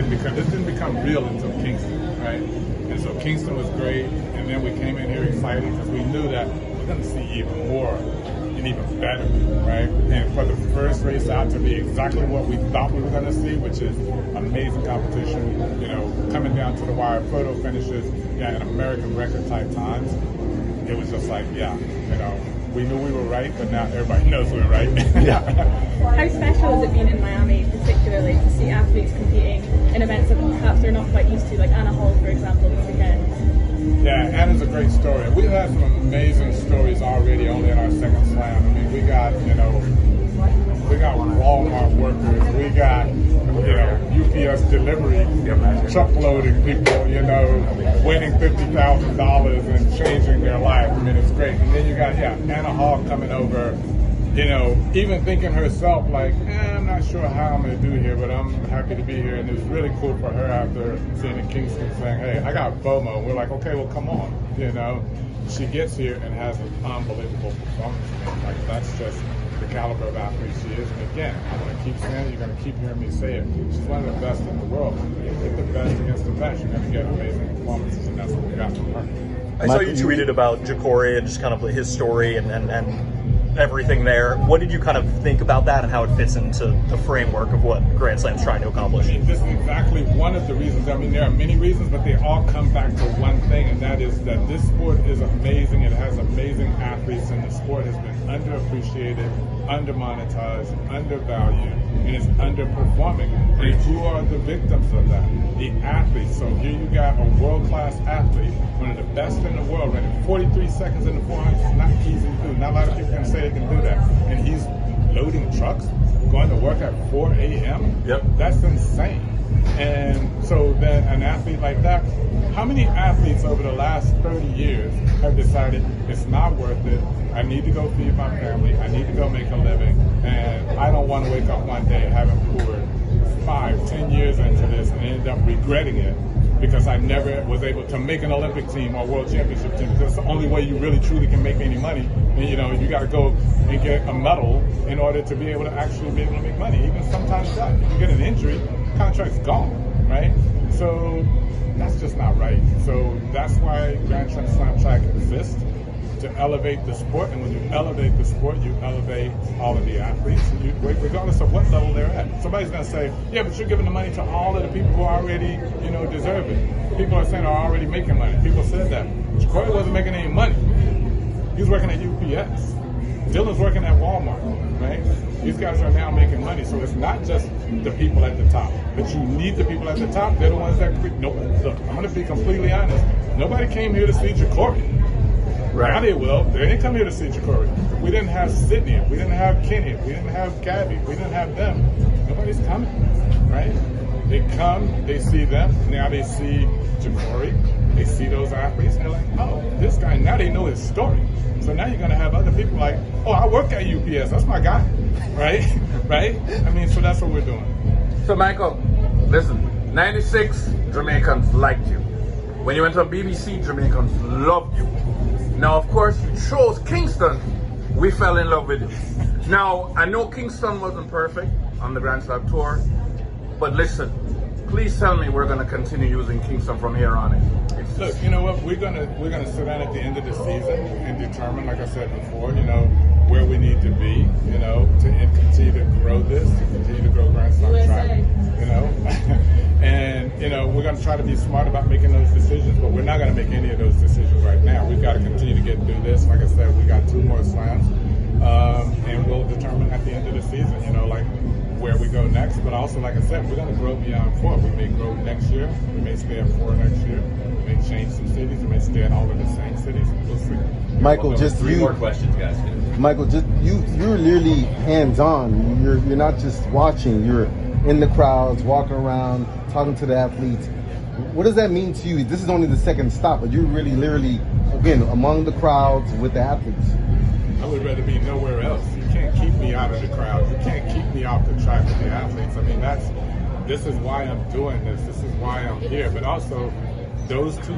this didn't become real until Kingston, right? And so Kingston was great, and then we came in here excited because we knew that we're going to see even more and even better, right? And for the first race out to be exactly what we thought we were going to see, which is amazing competition, you know, coming down to the wire, photo finishes, yeah, in American record type times. It was just like, yeah, you know, we knew we were right, but now everybody knows we're right. How special has it been in Miami, particularly, to see athletes competing in events that perhaps they're not quite used to, like Anna Hall, for example, this weekend? Yeah, Anna's a great story. We've had some amazing stories already only in our second slam. I mean, we got Walmart workers, we got, you know, UPS delivery, truck loading people, you know, winning $50,000 and changing their life. I mean, it's great. And then you got, Anna Hall coming over, you know, even thinking herself like, I'm not sure how I'm going to do here, but I'm happy to be here. And it was really cool for her after seeing in Kingston saying, hey, I got FOMO. We're like, okay, well, come on, you know. She gets here and has an unbelievable performance. Like, that's just the caliber of athlete she is. And again, I'm going to keep saying it, you're going to keep hearing me say it. She's one of the best in the world. You get the best against the best, you're going to get amazing performances, and that's what we got from her. I saw you tweeted about Ja'Cory and just kind of his story and everything there. What did you kind of think about that and how it fits into the framework of what Grand Slam's trying to accomplish? I mean, this is exactly one of the reasons. I mean, there are many reasons, but they all come back to one thing, and that is that this sport is amazing. It has amazing athletes, and the sport has been underappreciated, under-monetized, undervalued, and is underperforming. And who are the victims of that? The athletes. So here you got a world-class athlete, one of the best in the world, running 43 seconds in the 400. It's not easy to do. Not a lot of people can say they can do that. And he's loading trucks, going to work at 4 a.m. Yep. That's insane. And so then an athlete like that, how many athletes over the last 30 years have decided it's not worth it, I need to go feed my family, I need to go make a living, and I don't want to wake up one day having poured 5-10 years into this and end up regretting it because I never was able to make an Olympic team or world championship team, because it's the only way you really truly can make any money. And you know, you got to go and get a medal in order to be able to actually be able to make money. Even sometimes that, if you get an injury, contract's gone, right? So that's just not right. So that's why Grand Slam Track exists, to elevate the sport. And when you elevate the sport, you elevate all of the athletes, regardless of what level they're at. Somebody's going to say, yeah, but you're giving the money to all of the people who already, you know, deserve it. People are saying are already making money. People said that. Ja'Cory wasn't making any money. He was working at UPS. Dylan's working at Walmart, right? These guys are now making money. So it's not just the people at the top, but you need the people at the top. They're the ones that, look, I'm going to be completely honest. Nobody came here to see Ja'Cory. Right. Now they will. They didn't come here to see Ja'Cory. If we didn't have Sydney, if we didn't have Kenny, if we didn't have Gabby, if we didn't have them, nobody's coming, right? They come, they see them, now they see Ja'Cory, they see those athletes, and they're like, oh, this guy, now they know his story. So now you're going to have other people like, oh, I work at UPS, that's my guy, right? Right? I mean, so that's what we're doing. So Michael, listen, 96 Jamaicans liked you. When you went on BBC, Jamaicans loved you. Now, of course, you chose Kingston. We fell in love with you. Now, I know Kingston wasn't perfect on the Grand Slam Tour, but listen, please tell me we're going to continue using Kingston from here on in. Look, you know what? We're gonna sit down at the end of the season and determine, like I said before, you know, where we need to be, you know, to continue to grow this, to continue to grow Grand Slam Track, you know. And, you know, we're going to try to be smart about making those decisions, but we're not going to make any of those decisions right now. We've got to continue to get through this. Like I said, we got 2 more slams, and we'll determine at the end of the season, you know, like where we go next. But also, like I said, we're going to grow beyond 4. We may grow next year. We may stay at 4 next year. We may change some cities. We may stay at all of the same cities. We'll see. Michael, just 3 more questions, guys. Michael, just you're literally hands-on. You're not just watching. You're in the crowds, walking around, talking to the athletes. What does that mean to you? This is only the second stop, but you're really literally, again, among the crowds with the athletes. I would rather be nowhere else. You can't keep me out of the crowd. You can't keep me off the track with the athletes. I mean, this is why I'm doing this. This is why I'm here. But also, those 2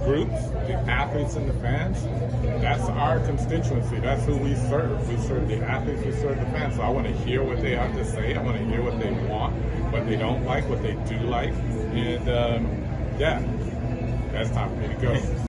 groups, the athletes and the fans, that's our constituency. That's who we serve. We serve the athletes, we serve the fans. So I want to hear what they have to say. I want to hear what they want, what they don't like, what they do like. And yeah, that's time for me to go.